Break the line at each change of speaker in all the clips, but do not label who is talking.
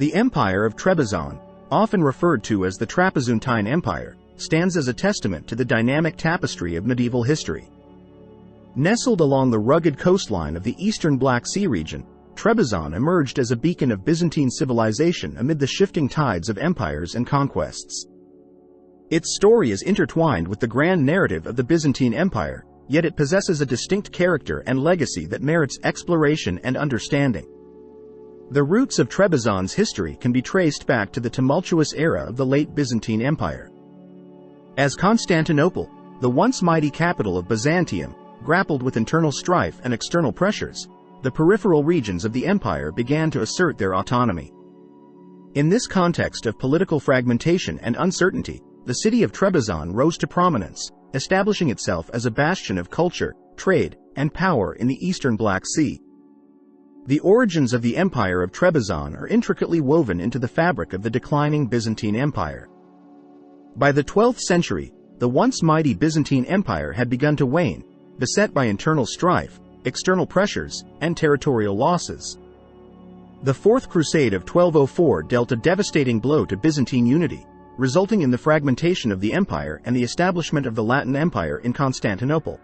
The Empire of Trebizond, often referred to as the Trapezuntine Empire, stands as a testament to the dynamic tapestry of medieval history. Nestled along the rugged coastline of the eastern Black Sea region, Trebizond emerged as a beacon of Byzantine civilization amid the shifting tides of empires and conquests. Its story is intertwined with the grand narrative of the Byzantine Empire, yet it possesses a distinct character and legacy that merits exploration and understanding. The roots of Trebizond's history can be traced back to the tumultuous era of the late Byzantine Empire. As Constantinople, the once mighty capital of Byzantium, grappled with internal strife and external pressures, the peripheral regions of the empire began to assert their autonomy. In this context of political fragmentation and uncertainty, the city of Trebizond rose to prominence, establishing itself as a bastion of culture, trade, and power in the eastern Black Sea. The origins of the Empire of Trebizond are intricately woven into the fabric of the declining Byzantine Empire. By the 12th century, the once mighty Byzantine Empire had begun to wane, beset by internal strife, external pressures, and territorial losses. The Fourth Crusade of 1204 dealt a devastating blow to Byzantine unity, resulting in the fragmentation of the empire and the establishment of the Latin Empire in Constantinople.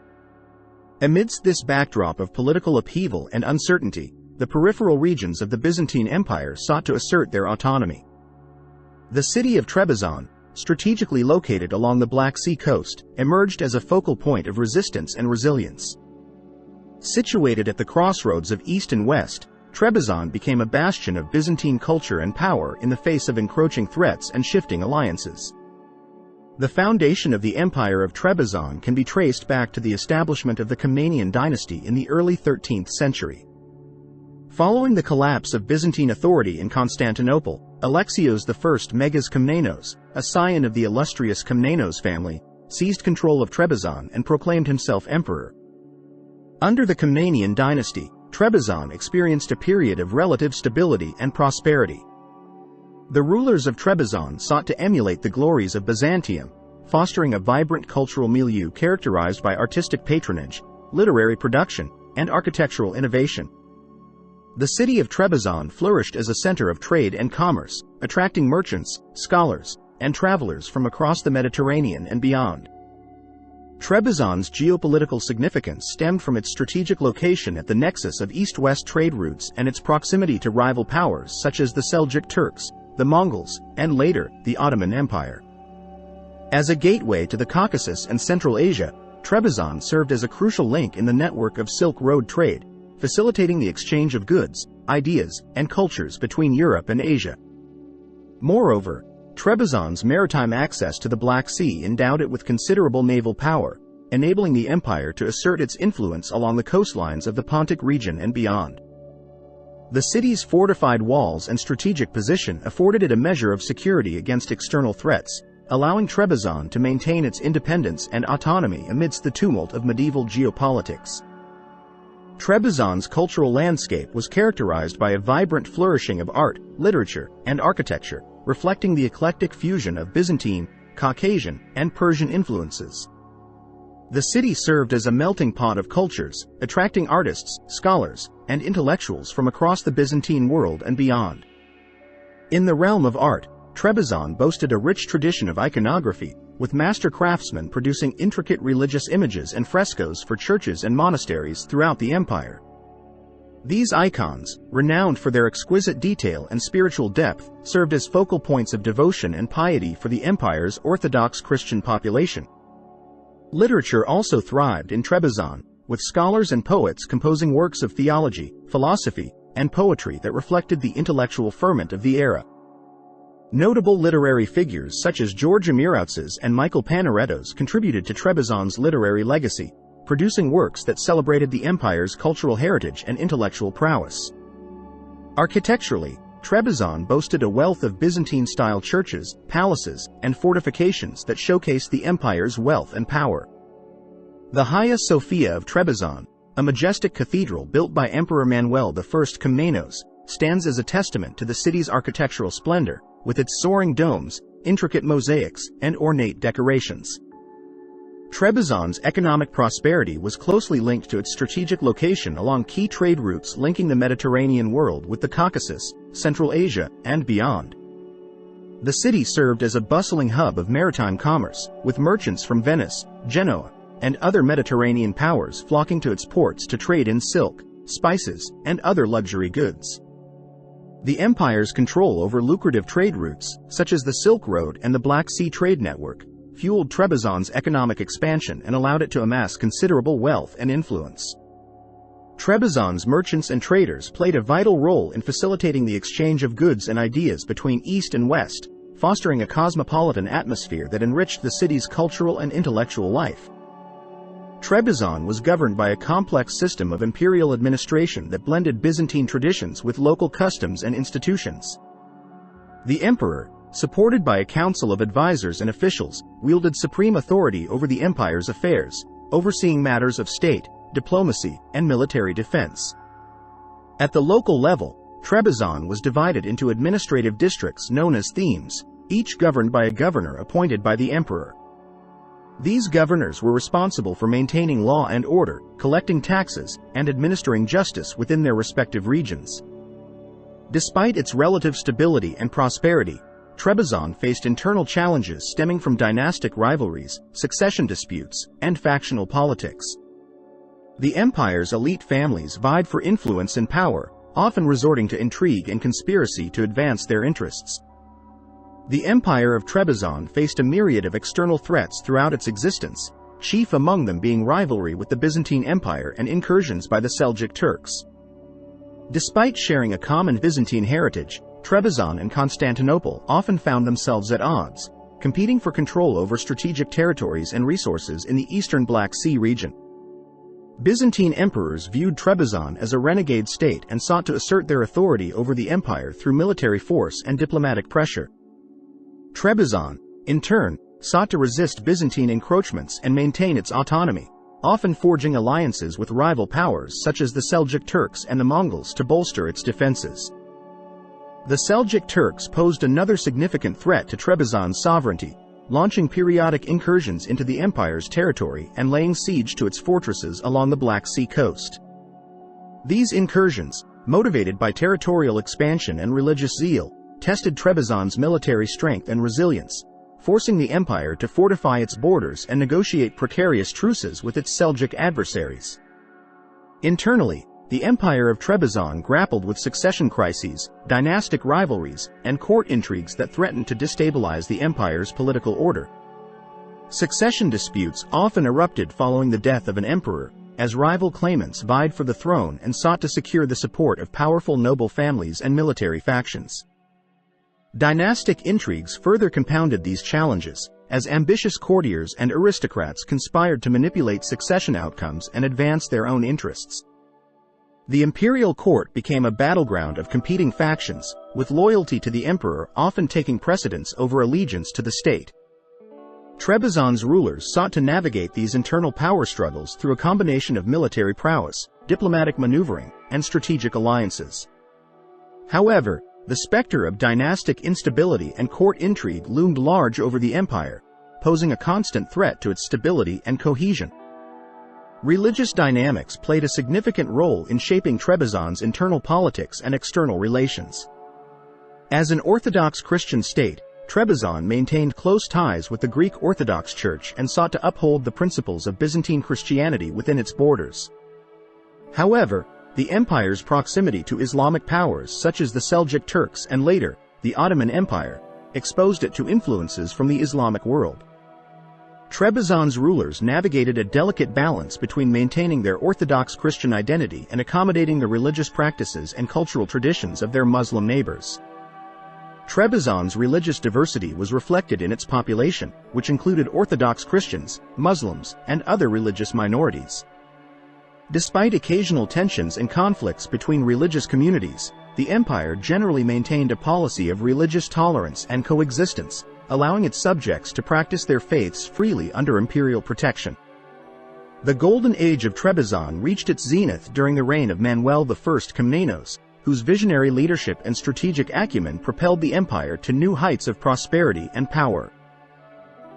Amidst this backdrop of political upheaval and uncertainty, the peripheral regions of the Byzantine Empire sought to assert their autonomy. The city of Trebizond, strategically located along the Black Sea coast, emerged as a focal point of resistance and resilience. Situated at the crossroads of East and West, Trebizond became a bastion of Byzantine culture and power in the face of encroaching threats and shifting alliances. The foundation of the Empire of Trebizond can be traced back to the establishment of the Komnenian dynasty in the early 13th century. Following the collapse of Byzantine authority in Constantinople, Alexios I Megas Komnenos, a scion of the illustrious Komnenos family, seized control of Trebizond and proclaimed himself emperor. Under the Komnenian dynasty, Trebizond experienced a period of relative stability and prosperity. The rulers of Trebizond sought to emulate the glories of Byzantium, fostering a vibrant cultural milieu characterized by artistic patronage, literary production, and architectural innovation. The city of Trebizond flourished as a center of trade and commerce, attracting merchants, scholars, and travelers from across the Mediterranean and beyond. Trebizond's geopolitical significance stemmed from its strategic location at the nexus of east-west trade routes and its proximity to rival powers such as the Seljuk Turks, the Mongols, and later, the Ottoman Empire. As a gateway to the Caucasus and Central Asia, Trebizond served as a crucial link in the network of Silk Road trade, facilitating the exchange of goods, ideas, and cultures between Europe and Asia. Moreover, Trebizond's maritime access to the Black Sea endowed it with considerable naval power, enabling the empire to assert its influence along the coastlines of the Pontic region and beyond. The city's fortified walls and strategic position afforded it a measure of security against external threats, allowing Trebizond to maintain its independence and autonomy amidst the tumult of medieval geopolitics. Trebizond's cultural landscape was characterized by a vibrant flourishing of art, literature, and architecture, reflecting the eclectic fusion of Byzantine, Caucasian, and Persian influences. The city served as a melting pot of cultures, attracting artists, scholars, and intellectuals from across the Byzantine world and beyond. In the realm of art, Trebizond boasted a rich tradition of iconography, with master craftsmen producing intricate religious images and frescoes for churches and monasteries throughout the empire. These icons, renowned for their exquisite detail and spiritual depth, served as focal points of devotion and piety for the empire's Orthodox Christian population. Literature also thrived in Trebizond, with scholars and poets composing works of theology, philosophy, and poetry that reflected the intellectual ferment of the era. Notable literary figures such as George Amiroutzes and Michael Panaretos contributed to Trebizond's literary legacy, producing works that celebrated the empire's cultural heritage and intellectual prowess. Architecturally, Trebizond boasted a wealth of Byzantine-style churches, palaces, and fortifications that showcased the empire's wealth and power. The Hagia Sophia of Trebizond, a majestic cathedral built by Emperor Manuel I Komnenos, stands as a testament to the city's architectural splendor, with its soaring domes, intricate mosaics, and ornate decorations. Trebizond's economic prosperity was closely linked to its strategic location along key trade routes linking the Mediterranean world with the Caucasus, Central Asia, and beyond. The city served as a bustling hub of maritime commerce, with merchants from Venice, Genoa, and other Mediterranean powers flocking to its ports to trade in silk, spices, and other luxury goods. The empire's control over lucrative trade routes, such as the Silk Road and the Black Sea trade network, fueled Trebizond's economic expansion and allowed it to amass considerable wealth and influence. Trebizond's merchants and traders played a vital role in facilitating the exchange of goods and ideas between East and West, fostering a cosmopolitan atmosphere that enriched the city's cultural and intellectual life. Trebizond was governed by a complex system of imperial administration that blended Byzantine traditions with local customs and institutions. The emperor, supported by a council of advisors and officials, wielded supreme authority over the empire's affairs, overseeing matters of state, diplomacy, and military defense. At the local level, Trebizond was divided into administrative districts known as themes, each governed by a governor appointed by the emperor. These governors were responsible for maintaining law and order, collecting taxes, and administering justice within their respective regions. Despite its relative stability and prosperity, Trebizond faced internal challenges stemming from dynastic rivalries, succession disputes, and factional politics. The empire's elite families vied for influence and power, often resorting to intrigue and conspiracy to advance their interests. The Empire of Trebizond faced a myriad of external threats throughout its existence, chief among them being rivalry with the Byzantine Empire and incursions by the Seljuk Turks. Despite sharing a common Byzantine heritage, Trebizond and Constantinople often found themselves at odds, competing for control over strategic territories and resources in the eastern Black Sea region. Byzantine emperors viewed Trebizond as a renegade state and sought to assert their authority over the empire through military force and diplomatic pressure. Trebizond, in turn, sought to resist Byzantine encroachments and maintain its autonomy, often forging alliances with rival powers such as the Seljuk Turks and the Mongols to bolster its defenses. The Seljuk Turks posed another significant threat to Trebizond's sovereignty, launching periodic incursions into the empire's territory and laying siege to its fortresses along the Black Sea coast. These incursions, motivated by territorial expansion and religious zeal, tested Trebizond's military strength and resilience, forcing the empire to fortify its borders and negotiate precarious truces with its Seljuk adversaries. Internally, the Empire of Trebizond grappled with succession crises, dynastic rivalries, and court intrigues that threatened to destabilize the empire's political order. Succession disputes often erupted following the death of an emperor, as rival claimants vied for the throne and sought to secure the support of powerful noble families and military factions. Dynastic intrigues further compounded these challenges, as ambitious courtiers and aristocrats conspired to manipulate succession outcomes and advance their own interests. The imperial court became a battleground of competing factions, with loyalty to the emperor often taking precedence over allegiance to the state. Trebizond's rulers sought to navigate these internal power struggles through a combination of military prowess, diplomatic maneuvering, and strategic alliances. However, the specter of dynastic instability and court intrigue loomed large over the empire, posing a constant threat to its stability and cohesion. Religious dynamics played a significant role in shaping Trebizond's internal politics and external relations. As an Orthodox Christian state, Trebizond maintained close ties with the Greek Orthodox Church and sought to uphold the principles of Byzantine Christianity within its borders. However, the empire's proximity to Islamic powers such as the Seljuk Turks and later, the Ottoman Empire, exposed it to influences from the Islamic world. Trebizond's rulers navigated a delicate balance between maintaining their Orthodox Christian identity and accommodating the religious practices and cultural traditions of their Muslim neighbors. Trebizond's religious diversity was reflected in its population, which included Orthodox Christians, Muslims, and other religious minorities. Despite occasional tensions and conflicts between religious communities, the empire generally maintained a policy of religious tolerance and coexistence, allowing its subjects to practice their faiths freely under imperial protection. The Golden Age of Trebizond reached its zenith during the reign of Manuel I Komnenos, whose visionary leadership and strategic acumen propelled the empire to new heights of prosperity and power.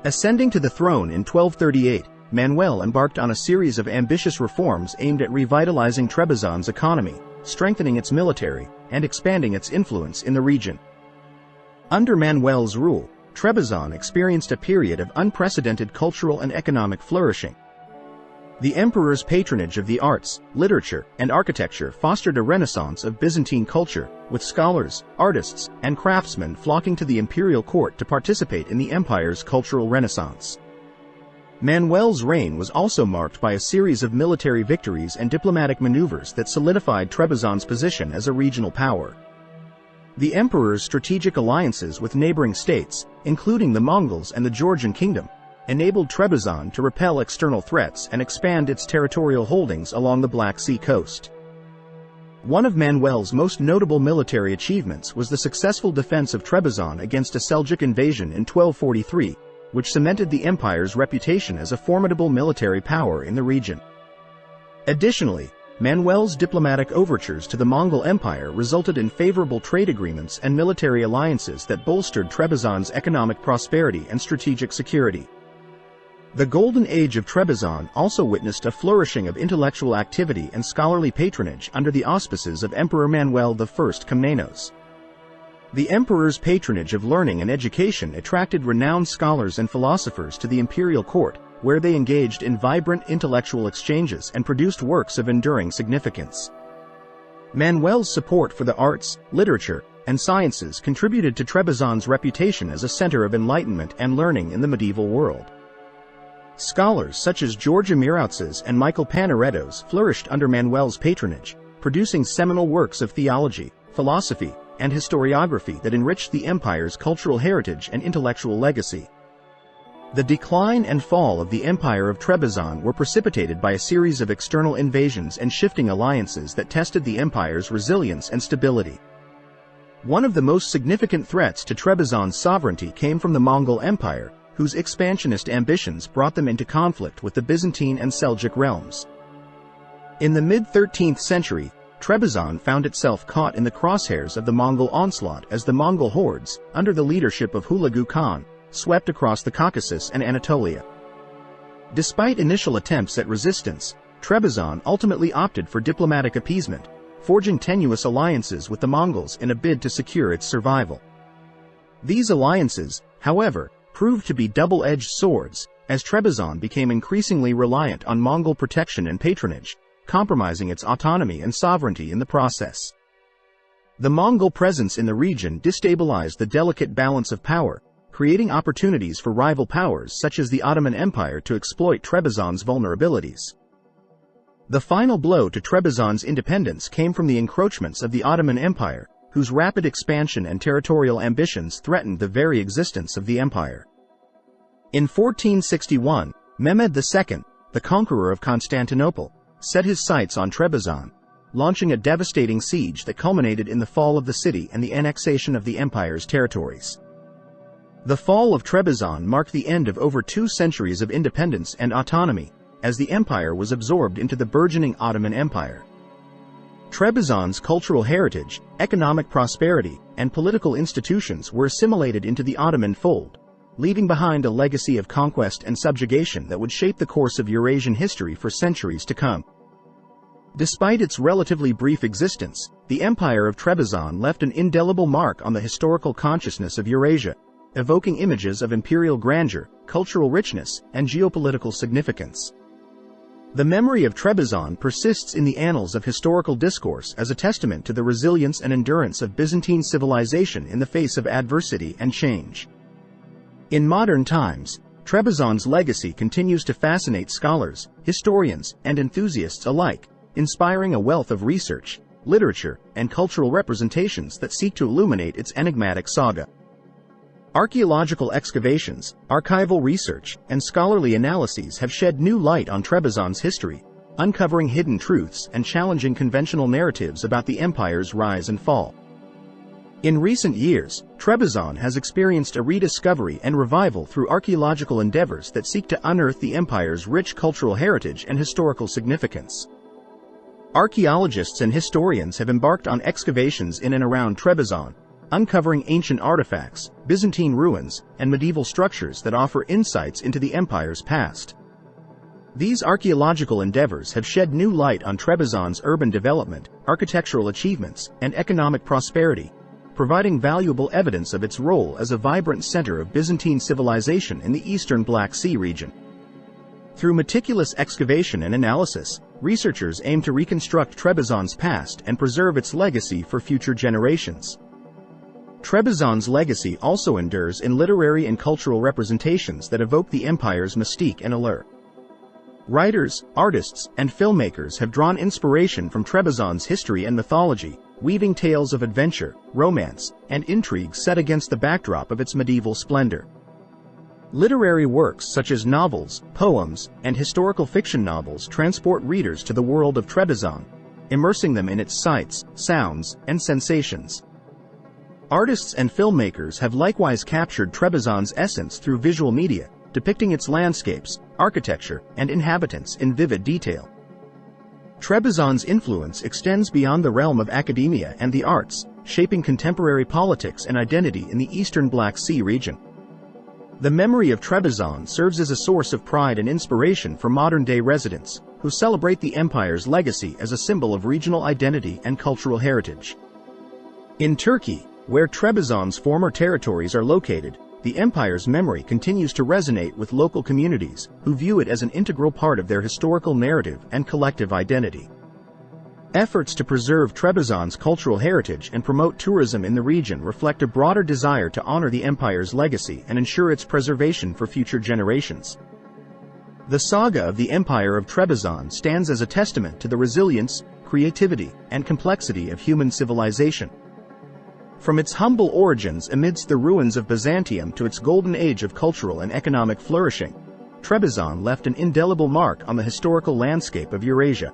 Ascending to the throne in 1238, Manuel embarked on a series of ambitious reforms aimed at revitalizing Trebizond's economy, strengthening its military, and expanding its influence in the region. Under Manuel's rule, Trebizond experienced a period of unprecedented cultural and economic flourishing. The emperor's patronage of the arts, literature, and architecture fostered a renaissance of Byzantine culture, with scholars, artists, and craftsmen flocking to the imperial court to participate in the empire's cultural renaissance. Manuel's reign was also marked by a series of military victories and diplomatic maneuvers that solidified Trebizond's position as a regional power. The emperor's strategic alliances with neighboring states, including the Mongols and the Georgian kingdom, enabled Trebizond to repel external threats and expand its territorial holdings along the Black Sea coast. One of Manuel's most notable military achievements was the successful defense of Trebizond against a Seljuk invasion in 1243, which cemented the empire's reputation as a formidable military power in the region. Additionally, Manuel's diplomatic overtures to the Mongol Empire resulted in favorable trade agreements and military alliances that bolstered Trebizond's economic prosperity and strategic security. The Golden Age of Trebizond also witnessed a flourishing of intellectual activity and scholarly patronage under the auspices of Emperor Manuel I Komnenos. The emperor's patronage of learning and education attracted renowned scholars and philosophers to the imperial court, where they engaged in vibrant intellectual exchanges and produced works of enduring significance. Manuel's support for the arts, literature, and sciences contributed to Trebizond's reputation as a center of enlightenment and learning in the medieval world. Scholars such as George Amiroutzes and Michael Panaretos flourished under Manuel's patronage, producing seminal works of theology, philosophy, and historiography that enriched the empire's cultural heritage and intellectual legacy. The decline and fall of the Empire of Trebizond were precipitated by a series of external invasions and shifting alliances that tested the empire's resilience and stability. One of the most significant threats to Trebizond's sovereignty came from the Mongol Empire, whose expansionist ambitions brought them into conflict with the Byzantine and Seljuk realms. In the mid-13th century, Trebizond found itself caught in the crosshairs of the Mongol onslaught as the Mongol hordes, under the leadership of Hulagu Khan, swept across the Caucasus and Anatolia. Despite initial attempts at resistance, Trebizond ultimately opted for diplomatic appeasement, forging tenuous alliances with the Mongols in a bid to secure its survival. These alliances, however, proved to be double-edged swords, as Trebizond became increasingly reliant on Mongol protection and patronage, compromising its autonomy and sovereignty in the process. The Mongol presence in the region destabilized the delicate balance of power, creating opportunities for rival powers such as the Ottoman Empire to exploit Trebizond's vulnerabilities. The final blow to Trebizond's independence came from the encroachments of the Ottoman Empire, whose rapid expansion and territorial ambitions threatened the very existence of the empire. In 1461, Mehmed II, the conqueror of Constantinople, set his sights on Trebizond, launching a devastating siege that culminated in the fall of the city and the annexation of the empire's territories. The fall of Trebizond marked the end of over 2 centuries of independence and autonomy, as the empire was absorbed into the burgeoning Ottoman Empire. Trebizond's cultural heritage, economic prosperity, and political institutions were assimilated into the Ottoman fold, leaving behind a legacy of conquest and subjugation that would shape the course of Eurasian history for centuries to come. Despite its relatively brief existence, the Empire of Trebizond left an indelible mark on the historical consciousness of Eurasia, evoking images of imperial grandeur, cultural richness, and geopolitical significance. The memory of Trebizond persists in the annals of historical discourse as a testament to the resilience and endurance of Byzantine civilization in the face of adversity and change. In modern times, Trebizond's legacy continues to fascinate scholars, historians, and enthusiasts alike, inspiring a wealth of research, literature, and cultural representations that seek to illuminate its enigmatic saga. Archaeological excavations, archival research, and scholarly analyses have shed new light on Trebizond's history, uncovering hidden truths and challenging conventional narratives about the empire's rise and fall. In recent years, Trebizond has experienced a rediscovery and revival through archaeological endeavors that seek to unearth the empire's rich cultural heritage and historical significance. Archaeologists and historians have embarked on excavations in and around Trebizond, uncovering ancient artifacts, Byzantine ruins, and medieval structures that offer insights into the empire's past. These archaeological endeavors have shed new light on Trebizond's urban development, architectural achievements, and economic prosperity, providing valuable evidence of its role as a vibrant center of Byzantine civilization in the eastern Black Sea region. Through meticulous excavation and analysis, researchers aim to reconstruct Trebizond's past and preserve its legacy for future generations. Trebizond's legacy also endures in literary and cultural representations that evoke the empire's mystique and allure. Writers, artists, and filmmakers have drawn inspiration from Trebizond's history and mythology, weaving tales of adventure, romance, and intrigue set against the backdrop of its medieval splendor. Literary works such as novels, poems, and historical fiction novels transport readers to the world of Trebizond, immersing them in its sights, sounds, and sensations. Artists and filmmakers have likewise captured Trebizond's essence through visual media, depicting its landscapes, architecture, and inhabitants in vivid detail. Trebizond's influence extends beyond the realm of academia and the arts, shaping contemporary politics and identity in the eastern Black Sea region. The memory of Trebizond serves as a source of pride and inspiration for modern-day residents, who celebrate the empire's legacy as a symbol of regional identity and cultural heritage. In Turkey, where Trebizond's former territories are located, the empire's memory continues to resonate with local communities, who view it as an integral part of their historical narrative and collective identity. Efforts to preserve Trebizond's cultural heritage and promote tourism in the region reflect a broader desire to honor the empire's legacy and ensure its preservation for future generations. The saga of the Empire of Trebizond stands as a testament to the resilience, creativity, and complexity of human civilization. From its humble origins amidst the ruins of Byzantium to its golden age of cultural and economic flourishing, Trebizond left an indelible mark on the historical landscape of Eurasia.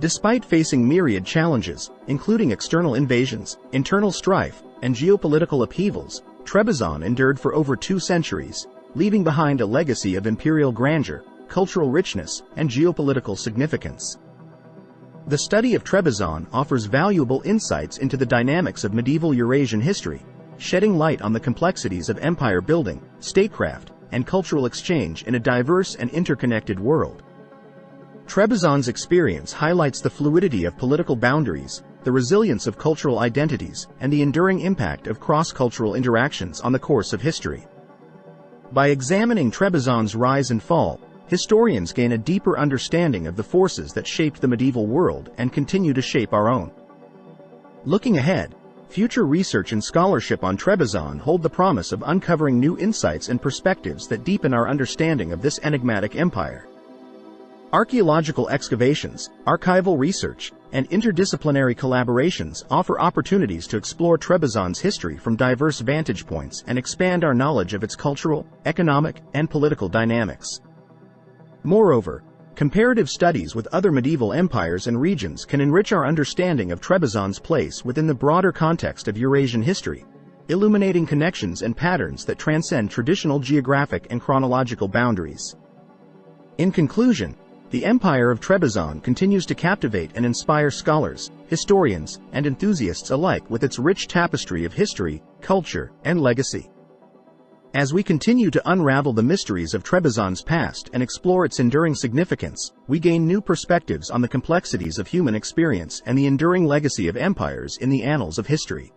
Despite facing myriad challenges, including external invasions, internal strife, and geopolitical upheavals, Trebizond endured for over 2 centuries, leaving behind a legacy of imperial grandeur, cultural richness, and geopolitical significance. The study of Trebizond offers valuable insights into the dynamics of medieval Eurasian history, shedding light on the complexities of empire building, statecraft, and cultural exchange in a diverse and interconnected world. Trebizond's experience highlights the fluidity of political boundaries, the resilience of cultural identities, and the enduring impact of cross-cultural interactions on the course of history. By examining Trebizond's rise and fall, historians gain a deeper understanding of the forces that shaped the medieval world and continue to shape our own. Looking ahead, future research and scholarship on Trebizond hold the promise of uncovering new insights and perspectives that deepen our understanding of this enigmatic empire. Archaeological excavations, archival research, and interdisciplinary collaborations offer opportunities to explore Trebizond's history from diverse vantage points and expand our knowledge of its cultural, economic, and political dynamics. Moreover, comparative studies with other medieval empires and regions can enrich our understanding of Trebizond's place within the broader context of Eurasian history, illuminating connections and patterns that transcend traditional geographic and chronological boundaries. In conclusion, the Empire of Trebizond continues to captivate and inspire scholars, historians, and enthusiasts alike with its rich tapestry of history, culture, and legacy. As we continue to unravel the mysteries of Trebizond's past and explore its enduring significance, we gain new perspectives on the complexities of human experience and the enduring legacy of empires in the annals of history.